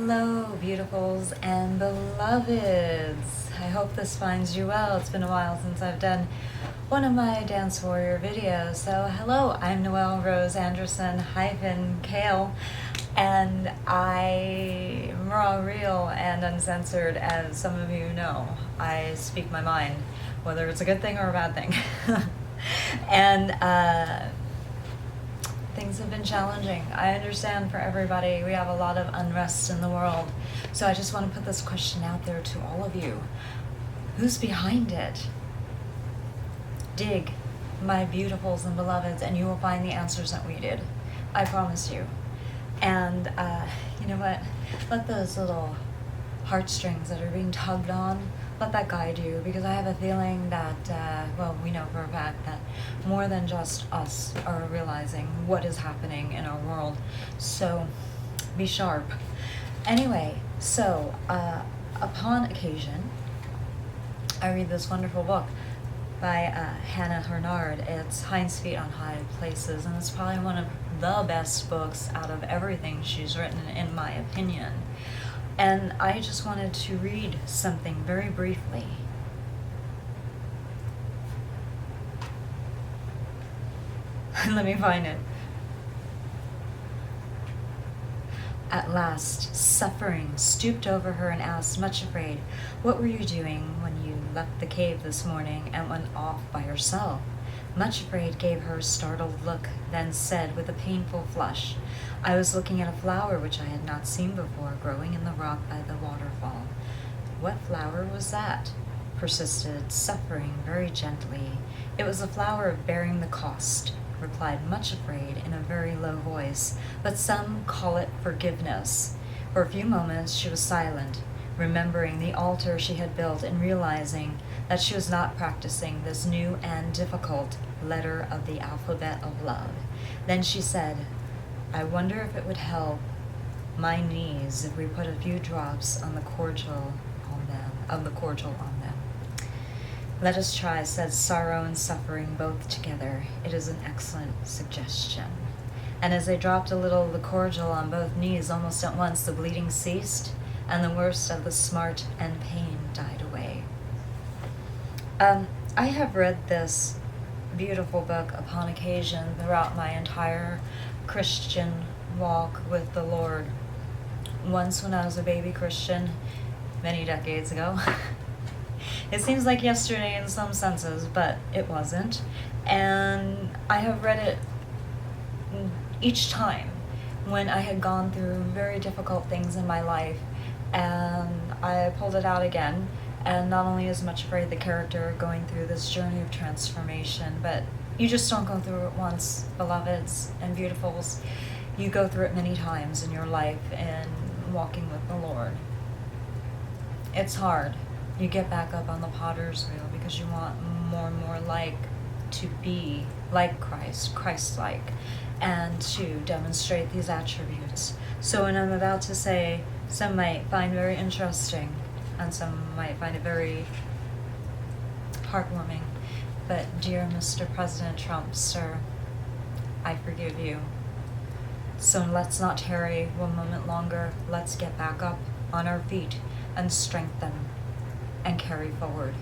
Hello, beautifuls and beloveds. I hope this finds you well. It's been a while since I've done one of my Dance Warrior videos. So hello, I'm Noelle Rose Anderson Kale, and I'm raw, real, and uncensored, as some of you know. I speak my mind, whether it's a good thing or a bad thing. And things have been challenging. I understand for everybody. We have a lot of unrest in the world. So I just want to put this question out there to all of you. Who's behind it? Dig, my beautifuls and beloveds, and you will find the answers that we did. I promise you. And you know what? Let those little heartstrings that are being tugged on, let that guide you, because I have a feeling that, well, we know for a fact that more than just us are realizing what is happening in our world. So be sharp. Anyway, so upon occasion, I read this wonderful book by Hannah Hurnard. It's Hind's Feet on High Places, and it's probably one of the best books out of everything she's written, in my opinion. And I just wanted to read something very briefly. Let me find it. At last, suffering stooped over her and asked, much afraid, "What were you doing when you left the cave this morning and went off by yourself?" Much Afraid gave her a startled look, then said with a painful flush, "I was looking at a flower which I had not seen before, growing in the rock by the waterfall." "What flower was that?" persisted Suffering very gently. "It was a flower of bearing the cost," replied Much Afraid in a very low voice, "but some call it forgiveness." For a few moments she was silent, remembering the altar she had built and realizing that she was not practicing this new and difficult letter of the alphabet of love. Then she said, "I wonder if it would help my knees if we put a few drops on the cordial on them. "Let us try," said Sorrow and Suffering both together. "It is an excellent suggestion." And as they dropped a little of the cordial on both knees, almost at once the bleeding ceased, and the worst of the smart and pain died away. I have read this beautiful book upon occasion throughout my entire Christian walk with the Lord. Once when I was a baby Christian, many decades ago. It seems like yesterday in some senses, but it wasn't. And I have read it each time when I had gone through very difficult things in my life, and I pulled it out again. And not only is Much Afraid the character going through this journey of transformation, but you just don't go through it once, beloveds and beautifuls. You go through it many times in your life in walking with the Lord. It's hard. You get back up on the potter's wheel because you want more and more to be like Christ, Christ-like, and to demonstrate these attributes. So when I'm about to say, some might find very interesting, and some might find it very heartwarming, but dear Mr. President Trump, sir, I forgive you. So let's not tarry one moment longer. Let's get back up on our feet and strengthen and carry forward.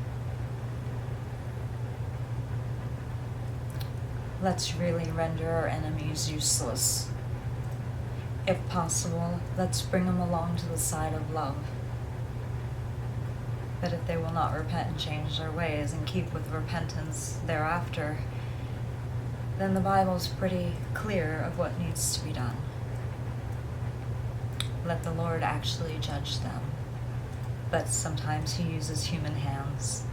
Let's really render our enemies useless. If possible, let's bring them along to the side of love. But if they will not repent and change their ways and keep with repentance thereafter, then the Bible's pretty clear of what needs to be done. Let the Lord actually judge them. But sometimes He uses human hands.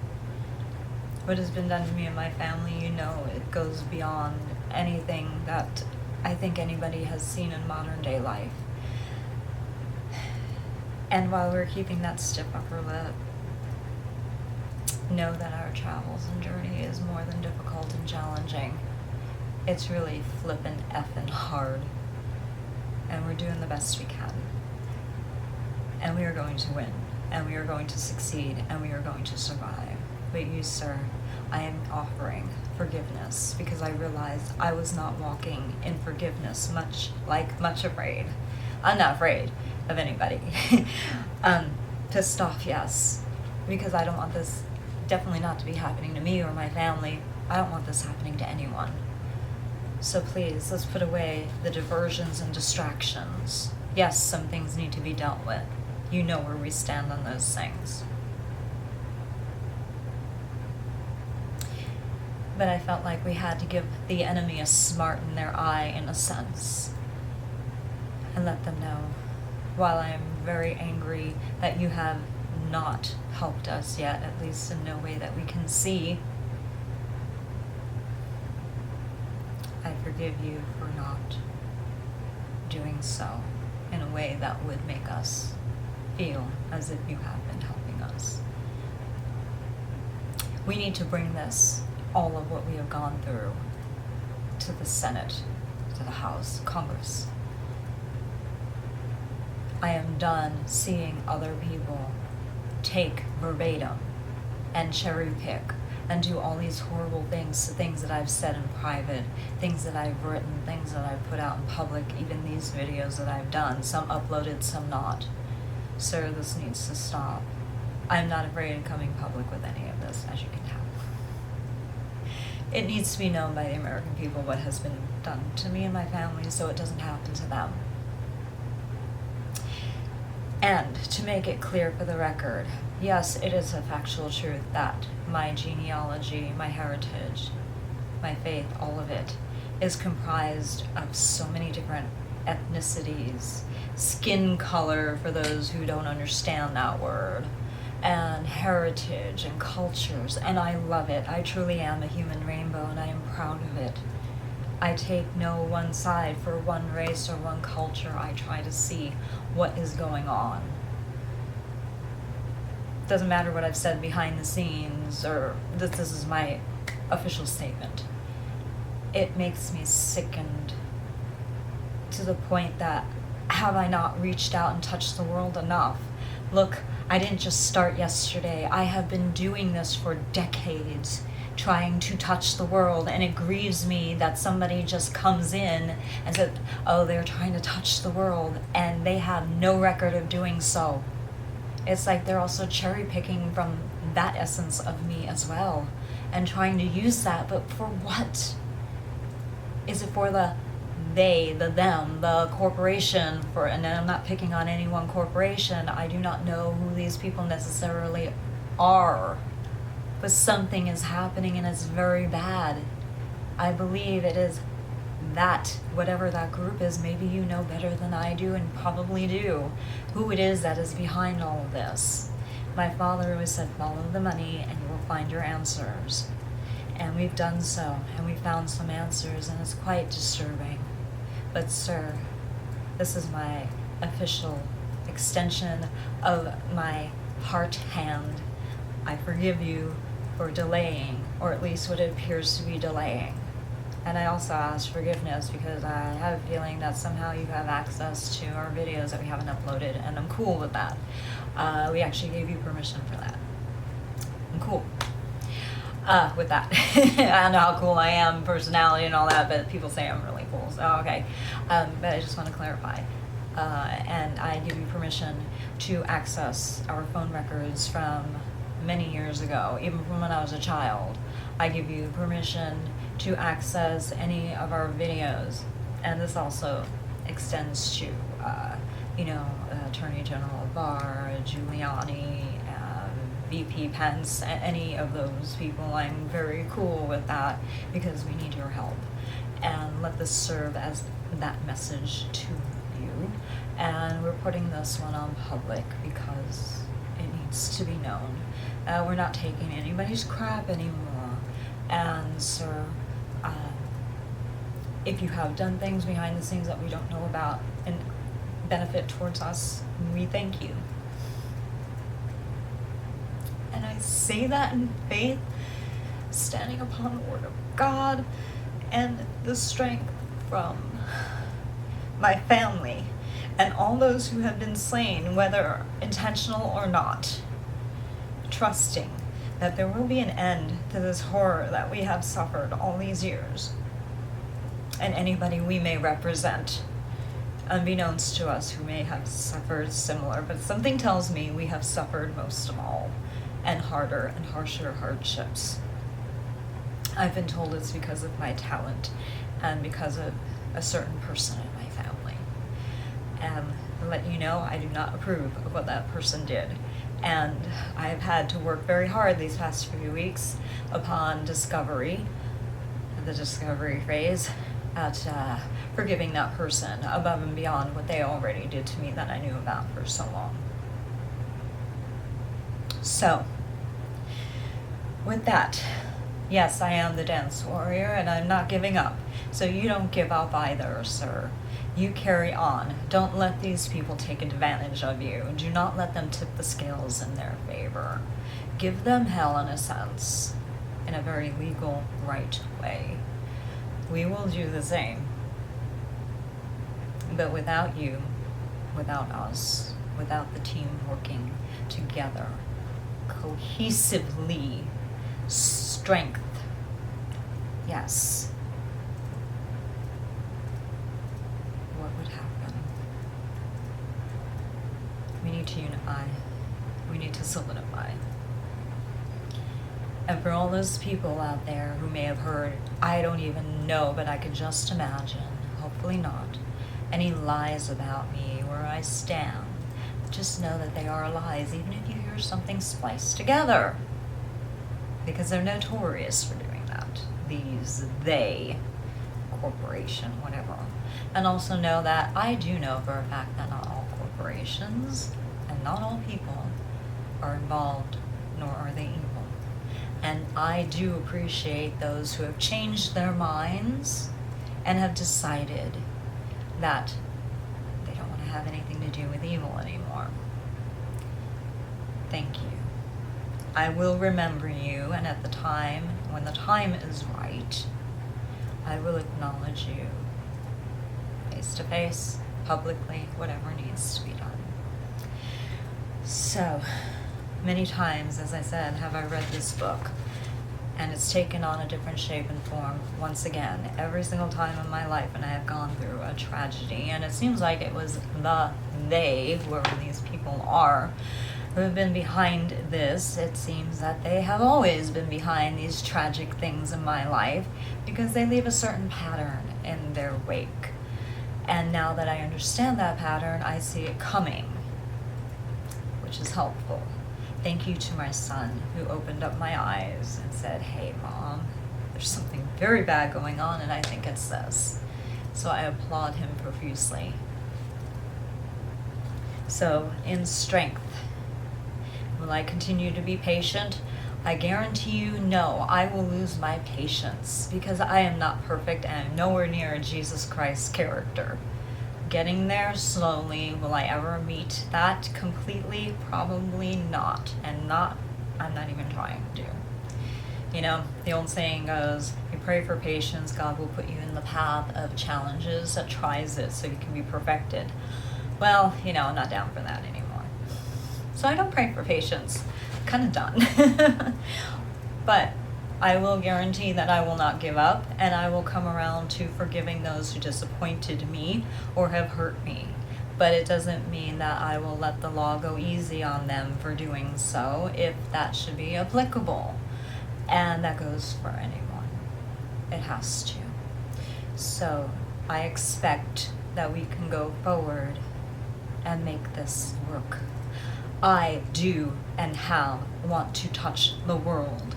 What has been done to me and my family, you know, it goes beyond anything that I think anybody has seen in modern day life. And while we're keeping that stiff upper lip, know that our travels and journey is more than difficult and challenging. It's really flippin' effing hard. And we're doing the best we can. And we are going to win. And we are going to succeed. And we are going to survive. But you, sir, I am offering forgiveness because I realized I was not walking in forgiveness, much Afraid. I'm not afraid of anybody. Pissed off, yes, because I don't want this definitely not to be happening to me or my family. I don't want this happening to anyone. So please, let's put away the diversions and distractions. Yes, some things need to be dealt with. You know where we stand on those things. But I felt like we had to give the enemy a smart in their eye, in a sense, and let them know, while I am very angry that you have not helped us yet, at least in no way that we can see, I forgive you for not doing so in a way that would make us feel as if you have been helping us. We need to bring this, all of what we have gone through, to the Senate, to the House, Congress. I am done seeing other people take verbatim and cherry pick and do all these horrible things, things that I've said in private, things that I've written, things that I've put out in public, even these videos that I've done, some uploaded, some not. Sir, this needs to stop. I'm not afraid of coming public with any of this, as you can tell. It needs to be known by the American people what has been done to me and my family, so it doesn't happen to them. And to make it clear for the record, yes, it is a factual truth that my genealogy, my heritage, my faith, all of it is comprised of so many different ethnicities, skin color for those who don't understand that word, and heritage and cultures, and I love it. I truly am a human rainbow, and I am proud of it. I take no one side for one race or one culture. I try to see what is going on. Doesn't matter what I've said behind the scenes, or this is my official statement. It makes me sickened to the point that, have I not reached out and touched the world enough? Look, I didn't just start yesterday. I have been doing this for decades, trying to touch the world, and it grieves me that somebody just comes in and says, oh, they're trying to touch the world, and they have no record of doing so. It's like they're also cherry picking from that essence of me as well, and trying to use that, but for what? Is it for the they, the them, the corporation, and I'm not picking on any one corporation. I do not know who these people necessarily are, but something is happening and it's very bad. I believe it is that, whatever that group is, maybe you know better than I do, and probably do, who it is that is behind all of this. My father always said, follow the money and you will find your answers. And we've done so, and we found some answers, and it's quite disturbing. But sir, this is my official extension of my heart hand. I forgive you for delaying, or at least what it appears to be delaying. And I also ask forgiveness because I have a feeling that somehow you have access to our videos that we haven't uploaded, and I'm cool with that. We actually gave you permission for that. I'm cool with that. I don't know how cool I am, personality and all that, but people say I'm really cool, so okay. But I just want to clarify. And I give you permission to access our phone records from many years ago, even from when I was a child. I give you permission to access any of our videos, and this also extends to, Attorney General Barr, Giuliani, VP Pence, any of those people. I'm very cool with that because we need your help. And let this serve as that message to you. And we're putting this one on public because it needs to be known. We're not taking anybody's crap anymore. And sir, if you have done things behind the scenes that we don't know about and benefit towards us, we thank you. And I say that in faith, standing upon the word of God and the strength from my family and all those who have been slain, whether intentional or not, trusting that there will be an end to this horror that we have suffered all these years, and anybody we may represent. unbeknownst to us who may have suffered similar, but something tells me we have suffered most of all, and harder and harsher hardships. I've been told it's because of my talent and because of a certain person in my family. And I'll let you know, I do not approve of what that person did. And I have had to work very hard these past few weeks upon discovery, the discovery phase, at forgiving that person above and beyond what they already did to me that I knew about for so long. So, with that, yes, I am the dance warrior, and I'm not giving up. So you don't give up either, sir. You carry on. Don't let these people take advantage of you. Do not let them tip the scales in their favor. Give them hell in a sense, in a very legal, right way. We will do the same. But without you, without us, without the team working together, cohesively, strength, yes. What would happen? We need to unify. We need to solidify. And for all those people out there who may have heard, I don't even know, but I could just imagine, hopefully not, any lies about me, where I stand, just know that they are lies, even if you hear something spliced together. Because they're notorious for doing that. They, corporation, whatever. And also know that I do know for a fact that not all corporations and not all people are involved, nor are they evil. And I do appreciate those who have changed their minds and have decided that they don't want to have anything to do with evil anymore. Thank you. I will remember you, and at the time, when the time is right, I will acknowledge you face to face, publicly, whatever needs to be done. So, many times, as I said, have I read this book, and it's taken on a different shape and form once again every single time in my life, and I have gone through a tragedy, and it seems like it was they, whoever these people are, who have been behind this. It seems that they have always been behind these tragic things in my life because they leave a certain pattern in their wake. And now that I understand that pattern, I see it coming, which is helpful. Thank you to my son who opened up my eyes and said, hey, Mom, there's something very bad going on, and I think it's this. So I applaud him profusely. So, in strength, will I continue to be patient? I guarantee you, no, I will lose my patience because I am not perfect and I'm nowhere near a Jesus Christ character. Getting there slowly. Will I ever meet that completely? Probably not. I'm not even trying to. You know, the old saying goes, you pray for patience, God will put you in the path of challenges that tries it so you can be perfected. Well, you know, I'm not down for that anymore. So I don't pray for patience. Kind of done. But I will guarantee that I will not give up, and I will come around to forgiving those who disappointed me or have hurt me. But it doesn't mean that I will let the law go easy on them for doing so, if that should be applicable. And that goes for anyone. It has to. So I expect that we can go forward and make this work. I do and have want to touch the world.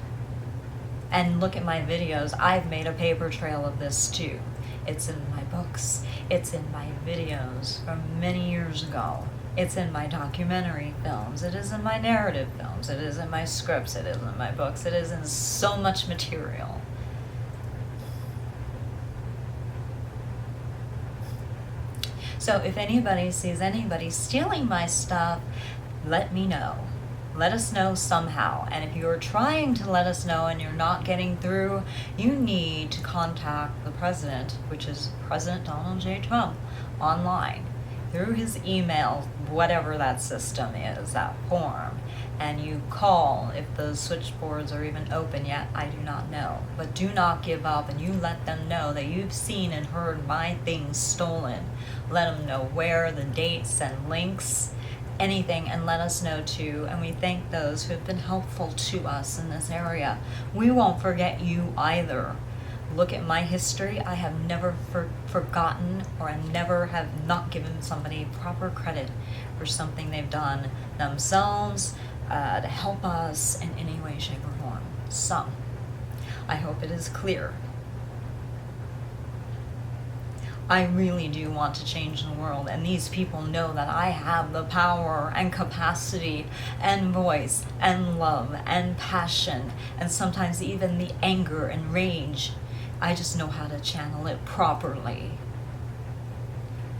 And look at my videos. I've made a paper trail of this too. It's in my books. It's in my videos from many years ago. It's in my documentary films. It is in my narrative films. It is in my scripts. It is in my books. It is in so much material. So if anybody sees anybody stealing my stuff, let me know. Let us know somehow. And if you're trying to let us know and you're not getting through, you need to contact the president, which is President Donald J. Trump, online, through his email, whatever that system is, that form, and you call if those switchboards are even open yet, I do not know. But do not give up, and you let them know that you've seen and heard my things stolen. Let them know where, the dates and links, anything, and let us know too. And we thank those who have been helpful to us in this area. We won't forget you either. Look at my history. I have never forgotten, or I never have not given somebody proper credit for something they've done themselves to help us in any way, shape, or form. So, I hope it is clear. I really do want to change the world, and these people know that I have the power and capacity and voice and love and passion, and sometimes even the anger and rage. I just know how to channel it properly.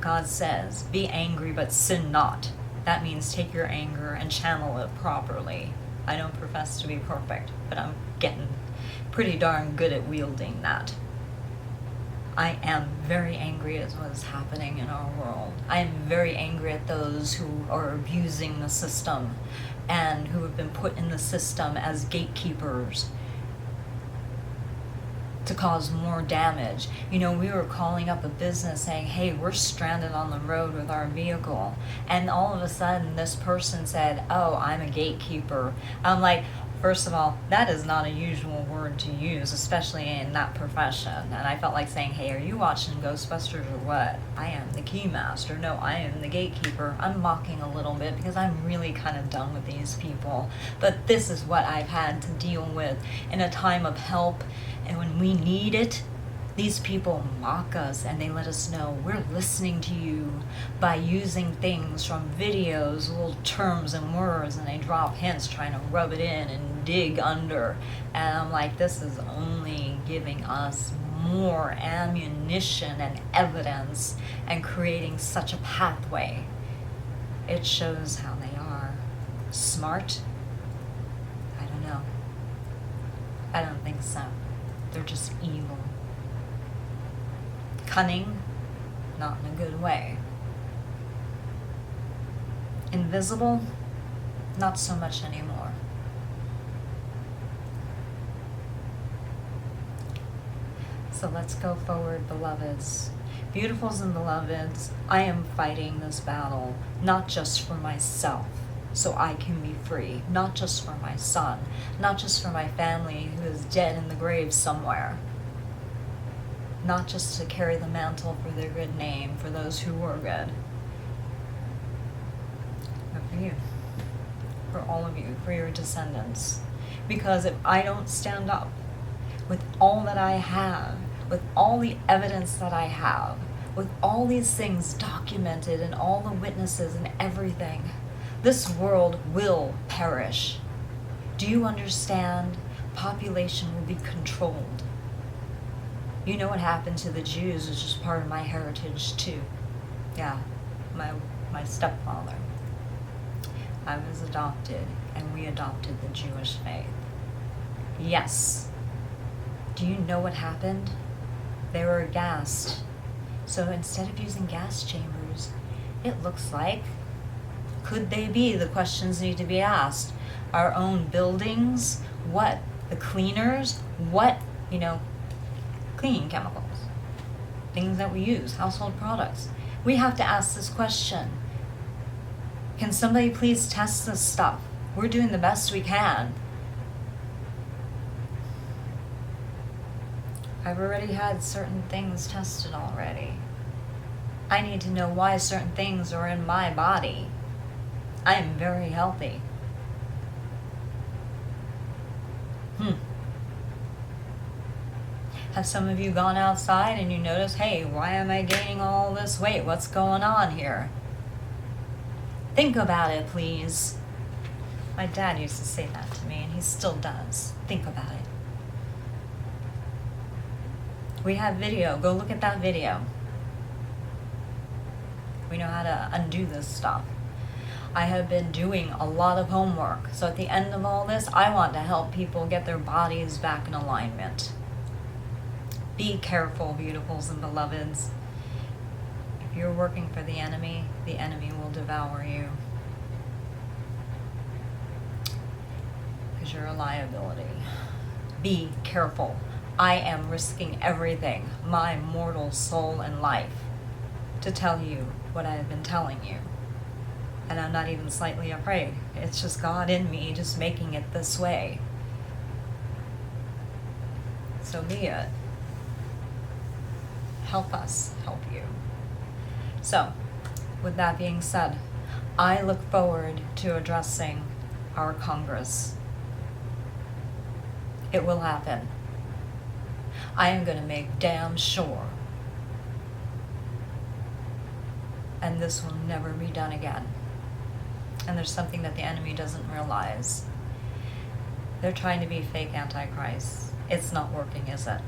God says, be angry but sin not. That means take your anger and channel it properly. I don't profess to be perfect, but I'm getting pretty darn good at wielding that. I am very angry at what is happening in our world. I am very angry at those who are abusing the system and who have been put in the system as gatekeepers to cause more damage. You know, we were calling up a business saying, hey, we're stranded on the road with our vehicle. And all of a sudden, this person said, oh, I'm a gatekeeper. I'm like, first of all, that is not a usual word to use, especially in that profession. And I felt like saying, hey, are you watching Ghostbusters or what? I am the keymaster. No, I am the gatekeeper. I'm mocking a little bit because I'm really kind of done with these people. But this is what I've had to deal with in a time of help. And when we need it, these people mock us and they let us know we're listening to you by using things from videos, little terms and words, and they drop hints trying to rub it in and dig under. And I'm like, this is only giving us more ammunition and evidence and creating such a pathway. It shows how they are. Smart? I don't know. I don't think so. They're just evil. Cunning, not in a good way. Invisible, not so much anymore. So let's go forward, beloveds. Beautifuls and beloveds, I am fighting this battle, not just for myself, so I can be free, not just for my son, not just for my family who is dead in the grave somewhere, not just to carry the mantle for their good name, for those who were good, but for you, for all of you, for your descendants. Because if I don't stand up with all that I have, with all the evidence that I have, with all these things documented and all the witnesses and everything, this world will perish. Do you understand? Population will be controlled. You know what happened to the Jews, which is part of my heritage too. Yeah, my stepfather. I was adopted, and we adopted the Jewish faith. Yes. Do you know what happened? They were gassed. So instead of using gas chambers, it looks like, could they be? The questions need to be asked. Our own buildings, what? The cleaners, what? Cleaning chemicals, things that we use, household products. We have to ask this question. Can somebody please test this stuff? We're doing the best we can. I've already had certain things tested already. I need to know why certain things are in my body. I am very healthy. Have some of you gone outside and you notice, hey, why am I gaining all this weight? What's going on here? Think about it, please. My dad used to say that to me, and he still does. Think about it. We have video. Go look at that video. We know how to undo this stuff. I have been doing a lot of homework. So at the end of all this, I want to help people get their bodies back in alignment. Be careful, beautifuls and beloveds. If you're working for the enemy will devour you. because you're a liability. Be careful. I am risking everything, my mortal soul and life, to tell you what I have been telling you. And I'm not even slightly afraid. It's just God in me just making it this way. So be it. Help us help you. So, with that being said, I look forward to addressing our Congress. It will happen. I am going to make damn sure. And this will never be done again. And there's something that the enemy doesn't realize. They're trying to be fake antichrists. It's not working, is it?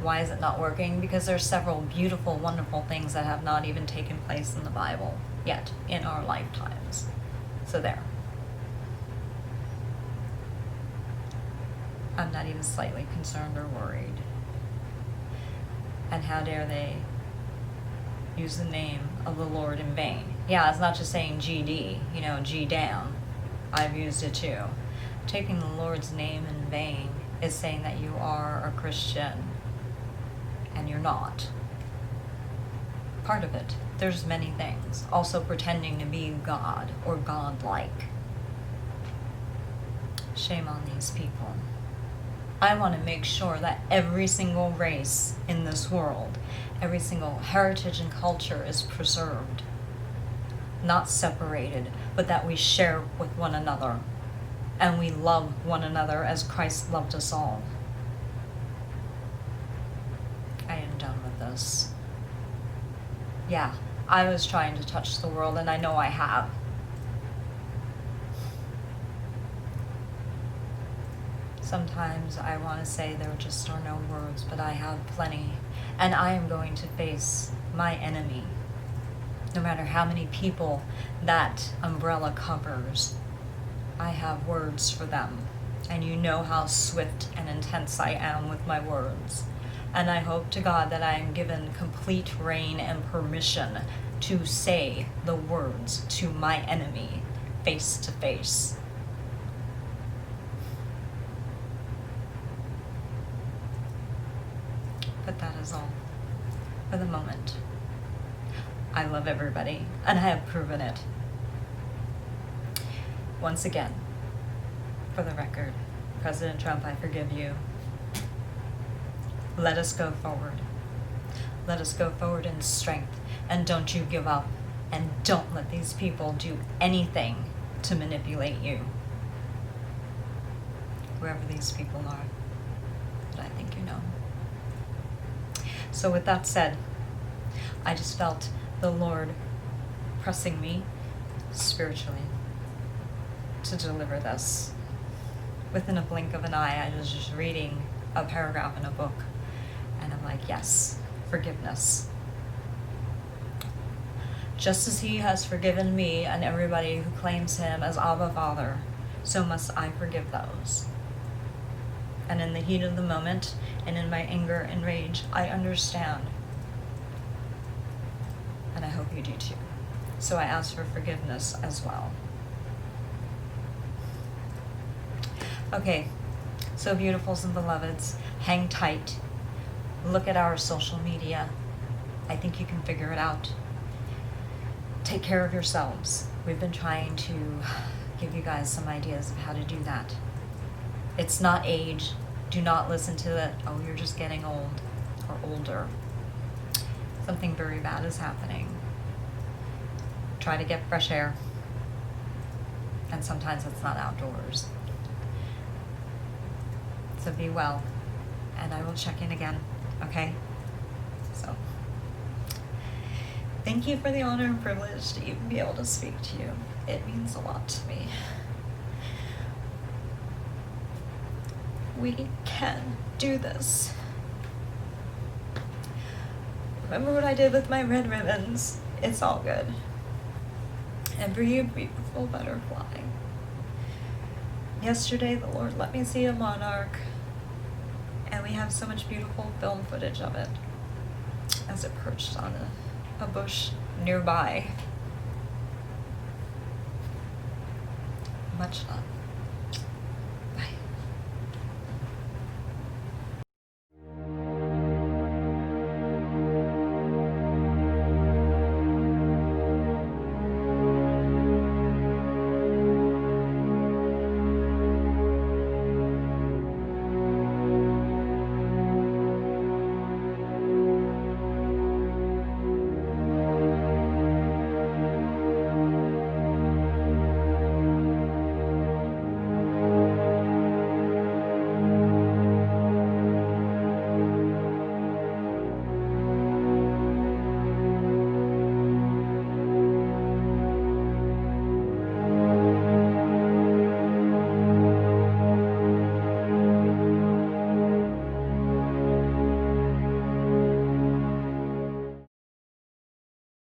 Why is it not working? Because there's several beautiful, wonderful things that have not even taken place in the Bible yet in our lifetimes. So there. I'm not even slightly concerned or worried. And how dare they use the name of the Lord in vain? Yeah, it's not just saying GD, G down. I've used it too. Taking the Lord's name in vain is saying that you are a Christian, and you're not. Part of it. There's many things. Also pretending to be God or God-like. Shame on these people. I want to make sure that every single race in this world, every single heritage and culture is preserved. Not separated, but that we share with one another. And we love one another as Christ loved us all. I am done with this. Yeah, I was trying to touch the world, and I know I have. Sometimes I want to say there just are no words, but I have plenty. And I am going to face my enemy. No matter how many people that umbrella covers, I have words for them. And you know how swift and intense I am with my words. And I hope to God that I am given complete reign and permission to say the words to my enemy face to face. But that is all for the moment. I love everybody, and I have proven it. Once again, for the record, President Trump, I forgive you. Let us go forward. Let us go forward in strength, and don't you give up, and don't let these people do anything to manipulate you. Whoever these people are, but I think you know. So with that said, I just felt the Lord pressing me spiritually to deliver this. Within a blink of an eye, I was just reading a paragraph in a book, and I'm like, yes, forgiveness. Just as he has forgiven me and everybody who claims him as Abba Father, so must I forgive those. And in the heat of the moment, and in my anger and rage, I understand. And I hope you do too. So I ask for forgiveness as well. Okay, so beautifuls and beloveds, hang tight. Look at our social media. I think you can figure it out. Take care of yourselves. We've been trying to give you guys some ideas of how to do that. It's not age. Do not listen to it. Oh, you're just getting old or older. Something very bad is happening. Try to get fresh air. And sometimes it's not outdoors. So be well. And I will check in again. Okay? So, thank you for the honor and privilege to even be able to speak to you. It means a lot to me. We can do this. Remember what I did with my red ribbons? It's all good. And for you, beautiful butterfly. Yesterday, the Lord let me see a monarch, and we have so much beautiful film footage of it as it perched on a bush nearby. Much love.